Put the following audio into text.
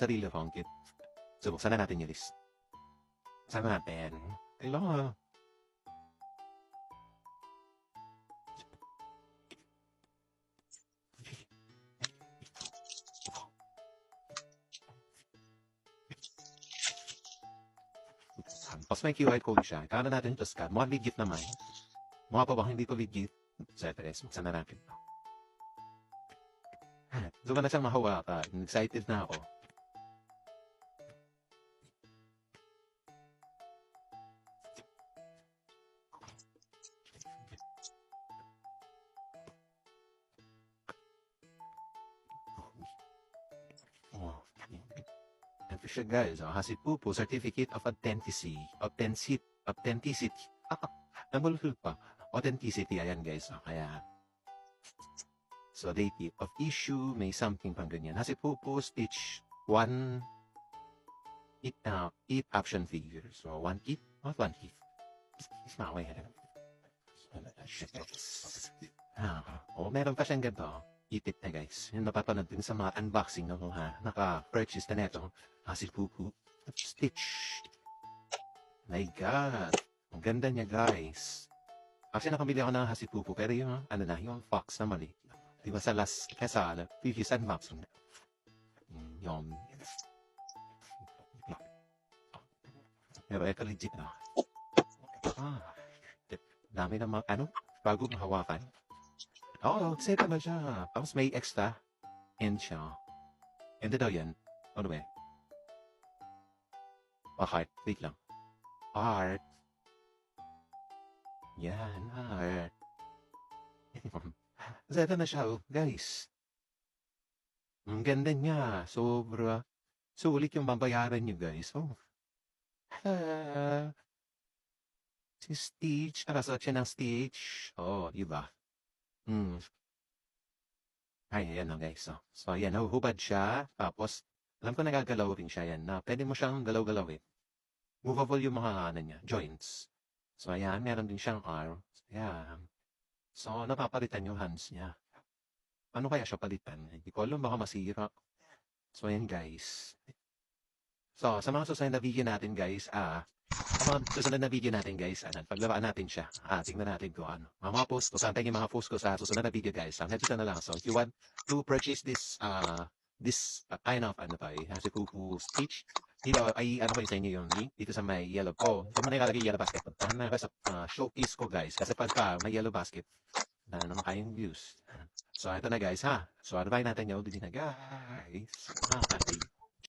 sarili HomeKit. So, buksan na natin yung list. Buksan natin. Hello. Tapos may QR code siya. Kaya na natin ito scan. Mukhang legit naman. Mukha pa bang hindi ko legit? Sa Tres, buksan na natin. Doon ka na siyang mahawakan. Excited na ako. Oh, ito siya guys. Hasipupo Certificate of Authenticity. Authenticity. Nabulol pa. Authenticity. Ayan guys. Kaya so date of issue, may something pang ganyan. Hasipupo Stitch 1 eat option figure. So 1 eat, not 1 eat. It's not way ahead. Meron pa siyang ganito. Eat it na guys. Yung napapanood din sa mga unboxing ng mga naka-purchase na neto. Hasipupo Stitch. My God. Ang ganda niya guys. Actually nakamili ako ng hasipupo pero yung yung fox na mali. Diba sa previous unboxing. Yung pero ito legit na. Dami na bagong hawakan. Set na siya. Tapos may extra end siya. And daw yan. Ano ba? Heart. Wait lang. Heart. Yan, heart. Set na siya, guys. Ang ganda niya. Sobra. Sulit yung babayaran niyo, guys. Si Stitch. Nakasuot siya ng Stitch. Diba? Ay, ayan guys. So, ayan, hubad siya. Tapos, alam ko nagagalaw rin siya yan. Pwede mo siyang galaw-galawin. Movable yung mga niya, joints. So, ayan, meron din siyang arm. Ayan. So, napapalitan yung hands niya. Ano kaya siya palitan? Hindi ko alam, baka masira. So, ayan guys. So, sa mga susunod na video natin guys, paglaruan natin siya. Tingnan natin kung ano. Mga post ko, saan tayo yung mga post ko sa susunod na video guys. Headset na lang. So, if you want to purchase this kind of Hasipupo Stitch, dito ay ko sa inyo yung link dito sa may yellow ko. Ito mo na ilalagay yellow basket. Puntahan na sa showcase ko guys. Kasi pagka may yellow basket, na naman kayong views. So, ito na guys ha. So, advise natin yung din na guys.